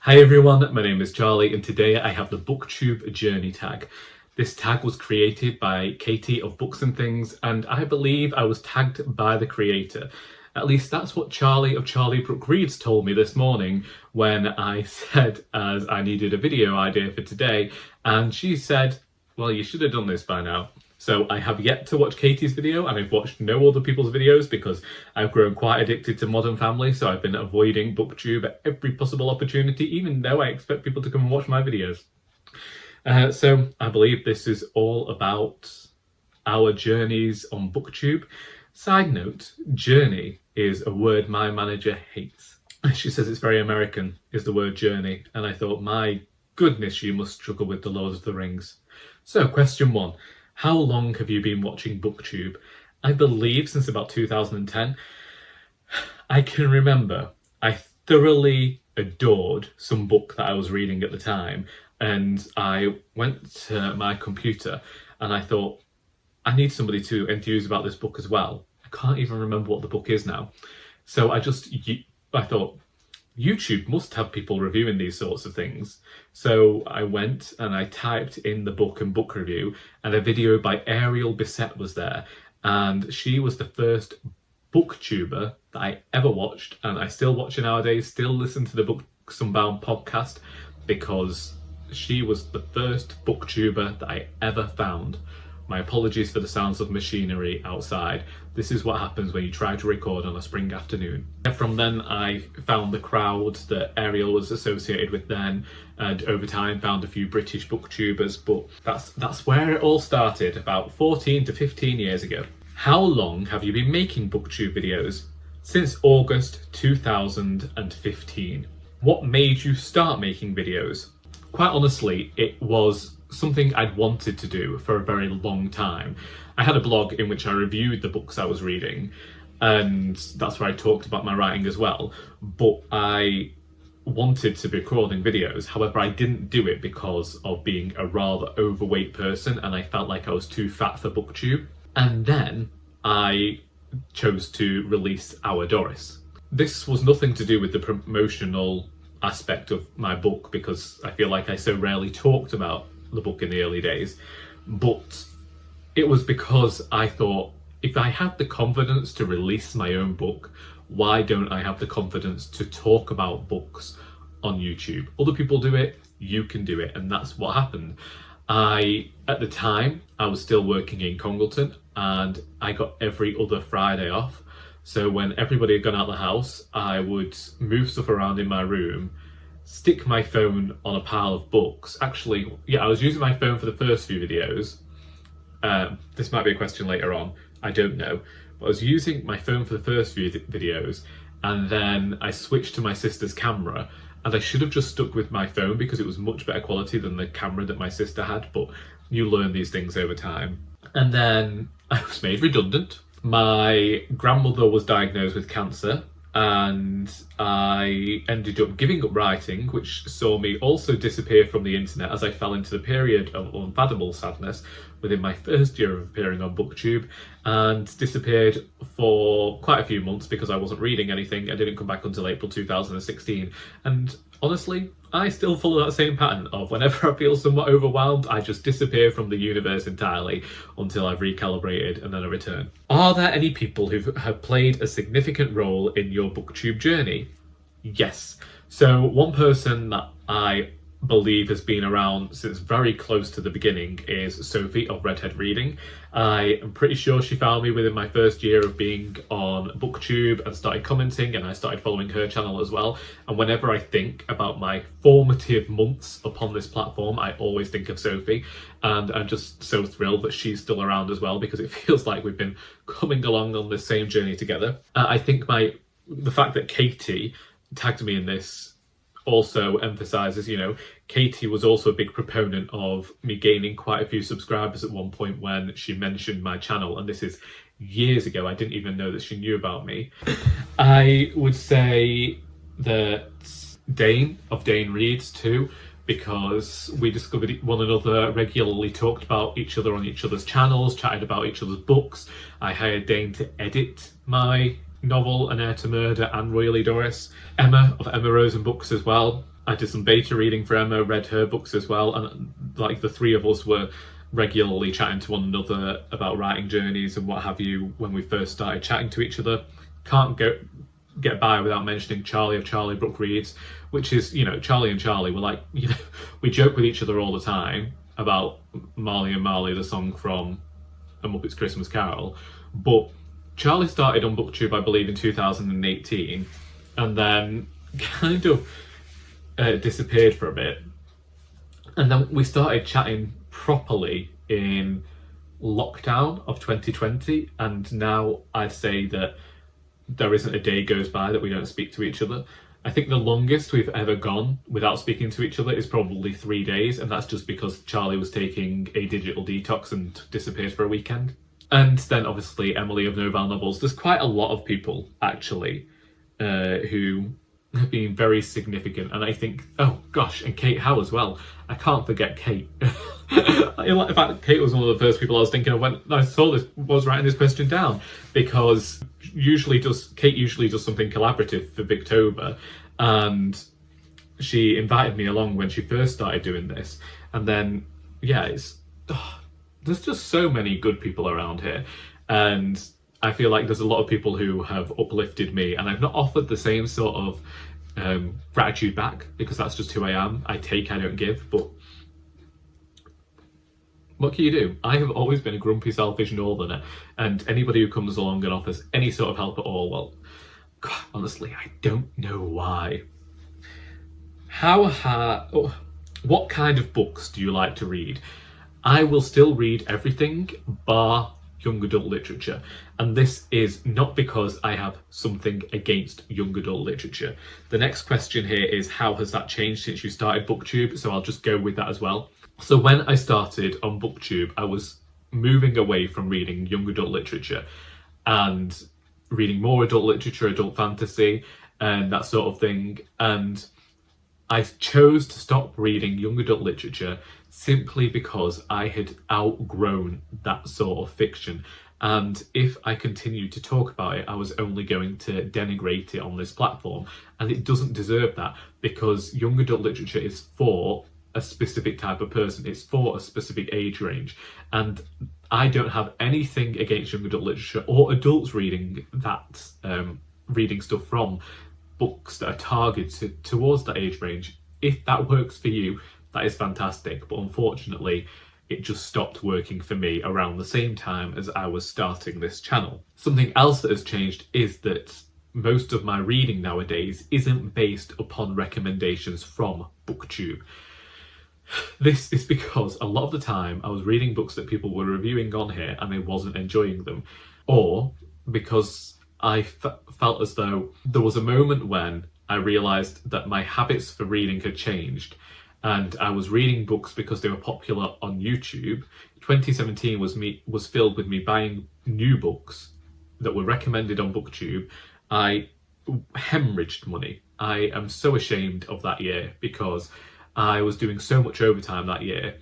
Hi everyone, my name is Charlie and today I have the Booktube Journey Tag. This tag was created by Katie of Books and Things, and I believe I was tagged by the creator. At least that's what Charlie of Charlie Brooke Reads told me this morning when I said as I needed a video idea for today, and she said, well, you should have done this by now. So I have yet to watch Katie's video, and I've watched no other people's videos because I've grown quite addicted to Modern Family, so I've been avoiding Booktube at every possible opportunity, even though I expect people to come and watch my videos. So I believe this is all about our journeys on Booktube. Side note, journey is a word my manager hates. She says it's very American, is the word journey, and I thought, my goodness, you must struggle with the Lord of the Rings. So question 1. How long have you been watching Booktube? I believe since about 2010. I can remember I thoroughly adored some book that I was reading at the time, and I went to my computer and I thought, I need somebody to enthuse about this book as well. I can't even remember what the book is now. So I thought, YouTube must have people reviewing these sorts of things. So I went and I typed in the book and book review, and a video by Ariel Bissett was there. And she was the first booktuber that I ever watched, and I still watch her nowadays, still listen to the Books Unbound podcast, because she was the first booktuber that I ever found. My apologies for the sounds of machinery outside. This is what happens when you try to record on a spring afternoon. From then I found the crowd that Ariel was associated with then, and over time found a few British booktubers, but that's where it all started about 14 to 15 years ago. How long have you been making booktube videos? Since August 2015. What made you start making videos? Quite honestly, it was something I'd wanted to do for a very long time. I had a blog in which I reviewed the books I was reading, and that's where I talked about my writing as well, but I wanted to be recording videos. However, I didn't do it because of being a rather overweight person, and I felt like I was too fat for Booktube. And then I chose to release Our Doris. This was nothing to do with the promotional aspect of my book, because I feel like I so rarely talked about the book in the early days, but it was because I thought, if I have the confidence to release my own book, why don't I have the confidence to talk about books on YouTube? Other people do it, you can do it, and that's what happened. At the time, I was still working in Congleton, and I got every other Friday off. So when everybody had gone out of the house, I would move stuff around in my room, stick my phone on a pile of books. Actually, yeah, I was using my phone for the first few videos. This might be a question later on, I don't know. But I was using my phone for the first few videos, and then I switched to my sister's camera, and I should have just stuck with my phone because it was much better quality than the camera that my sister had, but you learn these things over time. And then I was made redundant. My grandmother was diagnosed with cancer, and I ended up giving up writing, which saw me also disappear from the internet as I fell into the period of unfathomable sadness within my first year of appearing on Booktube, and disappeared for quite a few months because I wasn't reading anything. I didn't come back until April 2016, and honestly, I still follow that same pattern of whenever I feel somewhat overwhelmed, I just disappear from the universe entirely until I've recalibrated, and then I return. Are there any people who have played a significant role in your Booktube journey? Yes. So one person that I believe has been around since very close to the beginning is Sophie of Redhead Reading. I am pretty sure she found me within my first year of being on Booktube and started commenting, and I started following her channel as well. And whenever I think about my formative months upon this platform, I always think of Sophie, and I'm just so thrilled that she's still around as well, because it feels like we've been coming along on this same journey together. I think the fact that Katie tagged me in this also emphasizes, Katie was also a big proponent of me gaining quite a few subscribers at one point when she mentioned my channel, and this is years ago. I didn't even know that she knew about me. I would say that Dane of Dane Reads too, because we discovered one another, regularly talked about each other on each other's channels, chatted about each other's books. I hired Dane to edit my novel An Heir to Murder and Royally Doris. Emma of Emma Rosen Books as well. I did some beta reading for Emma, read her books as well, and like the three of us were regularly chatting to one another about writing journeys and what have you when we first started chatting to each other. Can't get by without mentioning Charlie of Charlie Brooke Reads, which is, you know, Charlie and Charlie were like, you know, we joke with each other all the time about Marley and Marley, the song from A Muppet's Christmas Carol, but Charlie started on Booktube, I believe, in 2018, and then kind of disappeared for a bit, and then we started chatting properly in lockdown of 2020, and now I'd say that there isn't a day goes by that we don't speak to each other. I think the longest we've ever gone without speaking to each other is probably 3 days, and that's just because Charlie was taking a digital detox and disappeared for a weekend. And then obviously Emily of Novel Novels. There's quite a lot of people actually who have been very significant, and I think, oh gosh, and Kate Howe as well. I can't forget Kate. In fact, Kate was one of the first people I was thinking of when I was writing this question down, because Kate usually does something collaborative for Booktober, and she invited me along when she first started doing this, and then yeah, there's just so many good people around here, and I feel like there's a lot of people who have uplifted me, and I've not offered the same sort of gratitude back, because that's just who I am. I take, I don't give, but what can you do? I have always been a grumpy, selfish northerner, and anybody who comes along and offers any sort of help at all, well, God, honestly, I don't know why. What kind of books do you like to read? I will still read everything bar young adult literature, and this is not because I have something against young adult literature. The next question here is, how has that changed since you started Booktube? So I'll just go with that as well. So when I started on Booktube, I was moving away from reading young adult literature and reading more adult literature, adult fantasy, and that sort of thing. And I chose to stop reading young adult literature simply because I had outgrown that sort of fiction. And if I continued to talk about it, I was only going to denigrate it on this platform. And it doesn't deserve that, because young adult literature is for a specific type of person. It's for a specific age range. And I don't have anything against young adult literature or adults reading that, reading stuff from books that are targeted towards that age range. If that works for you, that is fantastic. But unfortunately, it just stopped working for me around the same time as I was starting this channel. Something else that has changed is that most of my reading nowadays isn't based upon recommendations from Booktube. This is because a lot of the time I was reading books that people were reviewing on here and I wasn't enjoying them, or because I felt as though there was a moment when I realised that my habits for reading had changed, and I was reading books because they were popular on YouTube. 2017 was filled with me buying new books that were recommended on Booktube. I hemorrhaged money. I am so ashamed of that year, because I was doing so much overtime that year,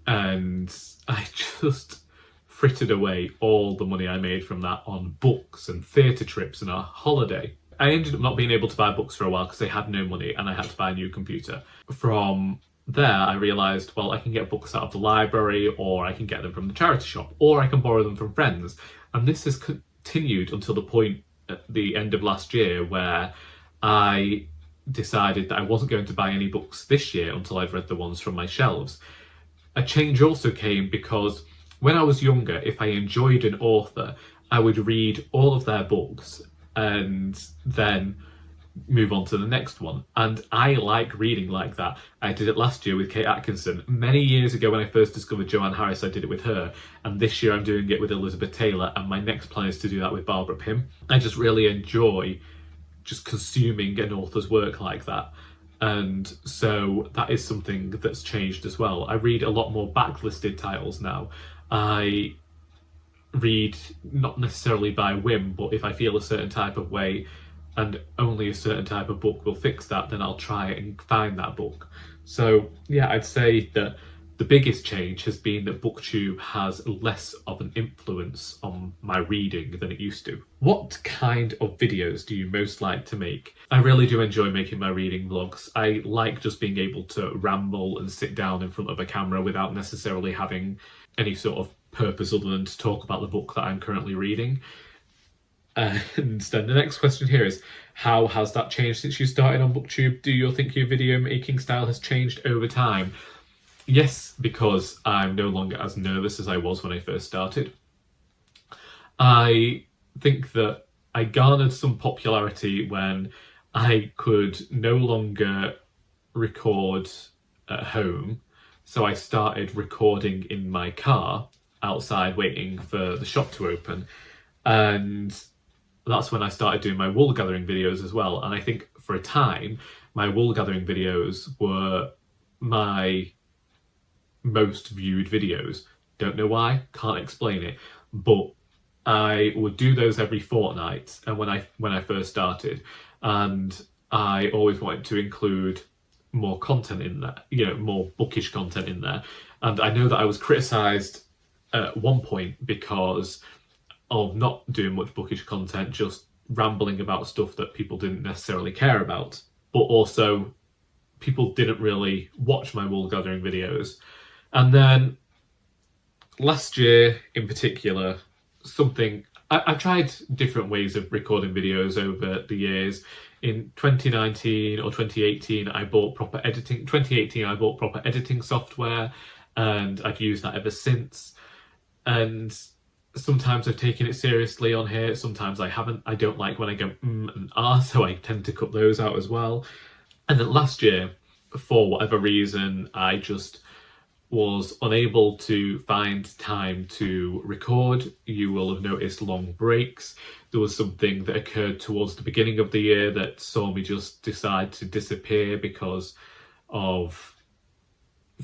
and I just frittered away all the money I made from that on books and theatre trips and a holiday. I ended up not being able to buy books for a while because I had no money and I had to buy a new computer. From there, I realised, well, I can get books out of the library, or I can get them from the charity shop, or I can borrow them from friends. And this has continued until the point at the end of last year where I decided that I wasn't going to buy any books this year until I'd read the ones from my shelves. A change also came because when I was younger, if I enjoyed an author, I would read all of their books and then move on to the next one. And I like reading like that. I did it last year with Kate Atkinson. Many years ago when I first discovered Joanne Harris, I did it with her. And this year I'm doing it with Elizabeth Taylor, and my next plan is to do that with Barbara Pym. I just really enjoy just consuming an author's work like that. And so that is something that's changed as well. I read a lot more backlisted titles now. I read not necessarily by whim, but if I feel a certain type of way and only a certain type of book will fix that, then I'll try and find that book. So yeah, I'd say that The biggest change has been that Booktube has less of an influence on my reading than it used to. What kind of videos do you most like to make? I really do enjoy making my reading vlogs. I like just being able to ramble and sit down in front of a camera without necessarily having any sort of purpose other than to talk about the book that I'm currently reading. And then the next question here is, how has that changed since you started on Booktube? Do you think your video making style has changed over time? Yes, because I'm no longer as nervous as I was when I first started. I think that I garnered some popularity when I could no longer record at home, so I started recording in my car outside waiting for the shop to open, and that's when I started doing my wool gathering videos as well. And I think for a time my wool gathering videos were my most viewed videos. Don't know why, can't explain it, but I would do those every fortnight, and when I first started, and I always wanted to include more content in there, you know, more bookish content in there. And I know that I was criticised at one point because of not doing much bookish content, just rambling about stuff that people didn't necessarily care about, but also people didn't really watch my wool gathering videos. And then last year in particular, I've tried different ways of recording videos over the years. In 2019 or 2018, I bought proper editing. 2018, I bought proper editing software, and I've used that ever since. And sometimes I've taken it seriously on here, sometimes I haven't. I don't like when I go and ah, so I tend to cut those out as well. And then last year, for whatever reason, I just was unable to find time to record. You will have noticed long breaks. There was something that occurred towards the beginning of the year that saw me just decide to disappear because of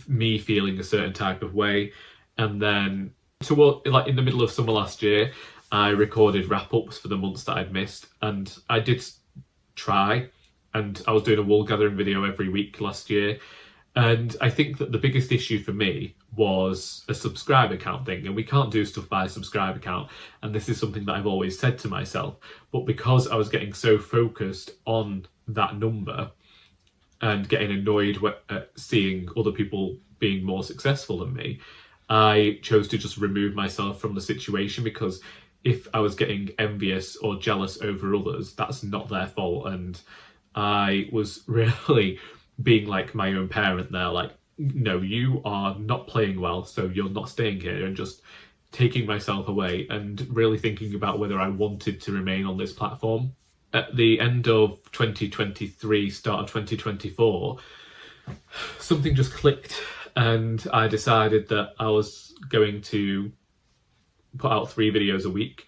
me feeling a certain type of way. And then like in the middle of summer last year, I recorded wrap-ups for the months that I'd missed, and I did try, and I was doing a wool gathering video every week last year. And I think that the biggest issue for me was a subscriber count thing, and we can't do stuff by subscriber count, and this is something that I've always said to myself, but because I was getting so focused on that number and getting annoyed at seeing other people being more successful than me, I chose to just remove myself from the situation, because if I was getting envious or jealous over others, that's not their fault. And I was really being like my own parent there, like, no, you are not playing well, so you're not staying here, and just taking myself away and really thinking about whether I wanted to remain on this platform. At the end of 2023, start of 2024, something just clicked, and I decided that I was going to put out 3 videos a week.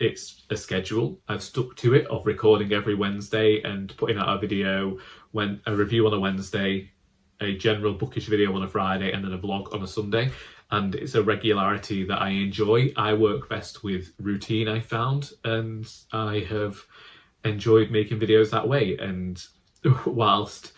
It's a schedule. I've stuck to it, of recording every Wednesday and putting out a video, a review on a Wednesday, a general bookish video on a Friday, and then a vlog on a Sunday. And it's a regularity that I enjoy. I work best with routine, I found, and I have enjoyed making videos that way. And whilst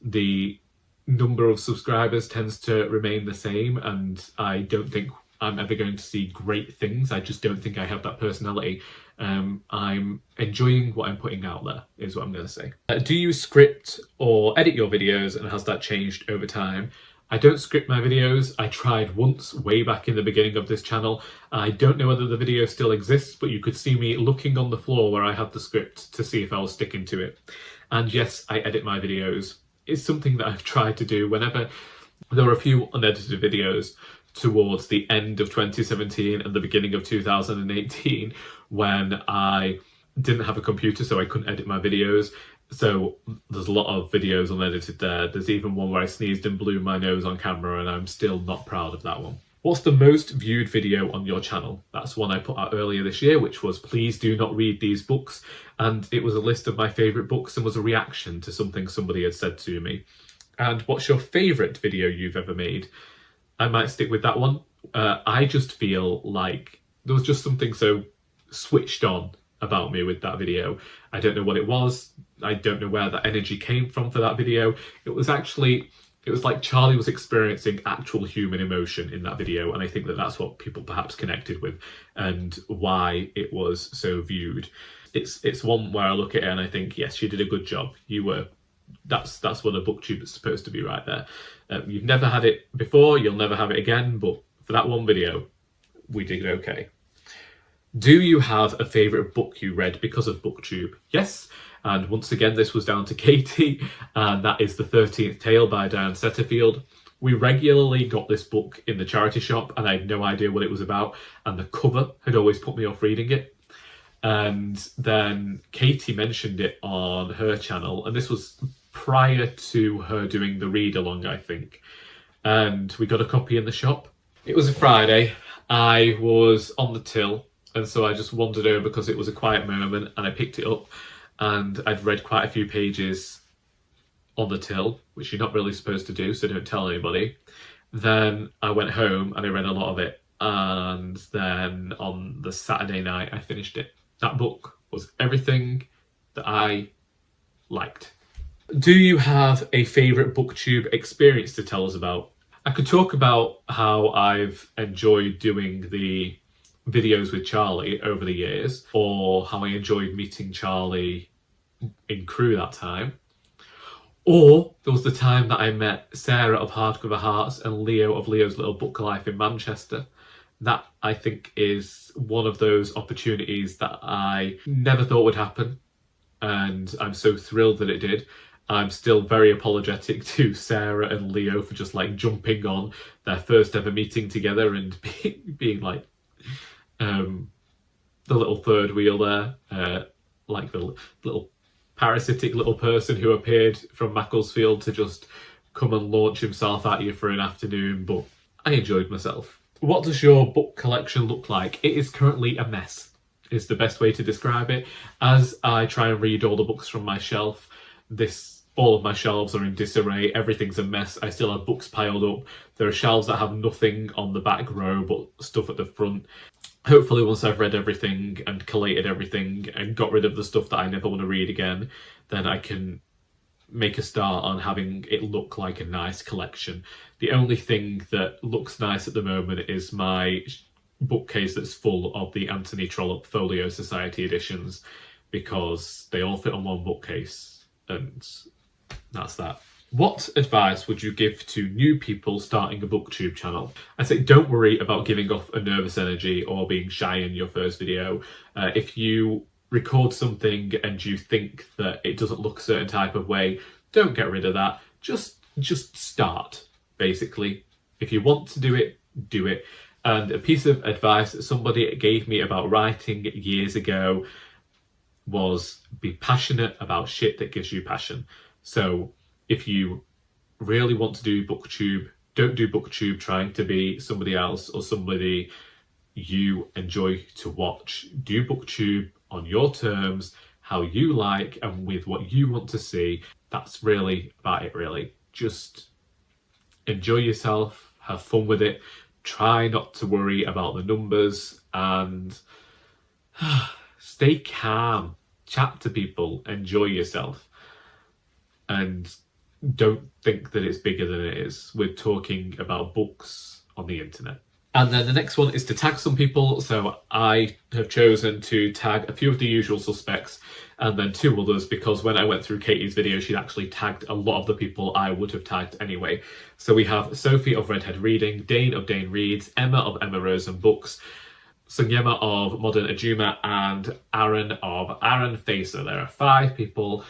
the number of subscribers tends to remain the same, and I don't think I'm ever going to see great things, I just don't think I have that personality. I'm enjoying what I'm putting out there, is what I'm going to say. Do you script or edit your videos, and has that changed over time? I don't script my videos. I tried once way back in the beginning of this channel. I don't know whether the video still exists, but you could see me looking on the floor where I had the script to see if I was sticking to it. And yes, I edit my videos. It's something that I've tried to do whenever there were a few unedited videos towards the end of 2017 and the beginning of 2018 when I didn't have a computer, so I couldn't edit my videos. So there's a lot of videos unedited there. There's even one where I sneezed and blew my nose on camera, and I'm still not proud of that one. What's the most viewed video on your channel? That's one I put out earlier this year, which was Please Do Not Read These Books. And it was a list of my favourite books and was a reaction to something somebody had said to me. And what's your favourite video you've ever made? I might stick with that one. I just feel like there was just something so switched on about me with that video. I don't know what it was. I don't know where that energy came from for that video. It was actually It was like Charlie was experiencing actual human emotion in that video, and I think that that's what people perhaps connected with and why it was so viewed. It's one where I look at it and I think, yes, you did a good job. That's what a booktube is supposed to be right there. You've never had it before, you'll never have it again, but for that one video, we did okay. Do you have a favourite book you read because of Booktube? Yes, and once again this was down to Katie, and that is The 13th Tale by Diane Setterfield. We regularly got this book in the charity shop and I had no idea what it was about, and the cover had always put me off reading it. And then Katie mentioned it on her channel, and this was prior to her doing the read along, I think, and we got a copy in the shop. It was a Friday, I was on the till, and so I just wandered over because it was a quiet moment, and I picked it up, and I'd read quite a few pages on the till, which you're not really supposed to do, so don't tell anybody. Then I went home and I read a lot of it, and then on the Saturday night I finished it. That book was everything that I liked. Do you have a favourite Booktube experience to tell us about? I could talk about how I've enjoyed doing the videos with Charlie over the years, or how I enjoyed meeting Charlie in Crewe that time. Or there was the time that I met Sarah of Hardcover Hearts and Leo of Leo's Little Book Life in Manchester. That, I think, is one of those opportunities that I never thought would happen, and I'm so thrilled that it did. I'm still very apologetic to Sarah and Leo for just like jumping on their first ever meeting together and being like the little third wheel there, like the little parasitic little person who appeared from Macclesfield to just come and launch himself at you for an afternoon, but I enjoyed myself. What does your book collection look like? It is currently a mess, is the best way to describe it. As I try and read all the books from my shelf, all of my shelves are in disarray, everything's a mess. I still have books piled up. There are shelves that have nothing on the back row but stuff at the front. Hopefully once I've read everything and collated everything and got rid of the stuff that I never want to read again, then I can make a start on having it look like a nice collection. The only thing that looks nice at the moment is my bookcase that's full of the Anthony Trollope Folio Society editions, because they all fit on one bookcase, and that's that. What advice would you give to new people starting a booktube channel? I say don't worry about giving off a nervous energy or being shy in your first video. If you record something and you think that it doesn't look a certain type of way, don't get rid of that. Just start, basically. If you want to do it, do it. And a piece of advice that somebody gave me about writing years ago was be passionate about shit that gives you passion. So if you really want to do booktube, don't do booktube trying to be somebody else or somebody you enjoy to watch. Do booktube on your terms, how you like, and with what you want to see. That's really about it, really. Just enjoy yourself, have fun with it, try not to worry about the numbers, and stay calm, chat to people, enjoy yourself, and don't think that it's bigger than it is. We're talking about books on the internet. And then the next one is to tag some people. So I have chosen to tag a few of the usual suspects and then 2 others, because when I went through Katie's video, she'd actually tagged a lot of the people I would have tagged anyway. So we have Sophie of Redhead Reading, Dane of Dane Reads, Emma of Emma Rose and Books, Sunyema of Modern Ajuma, and Aaron of Aaron Facer. There are 5 people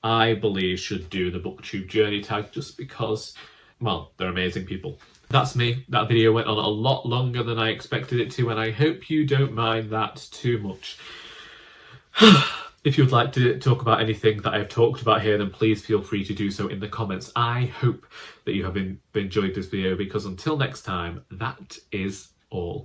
I believe should do the Booktube Journey Tag, just because, well, they're amazing people. That's me. That video went on a lot longer than I expected it to, and I hope you don't mind that too much. If you would like to talk about anything that I've talked about here, then please feel free to do so in the comments. I hope that you have enjoyed this video, because until next time, that is all.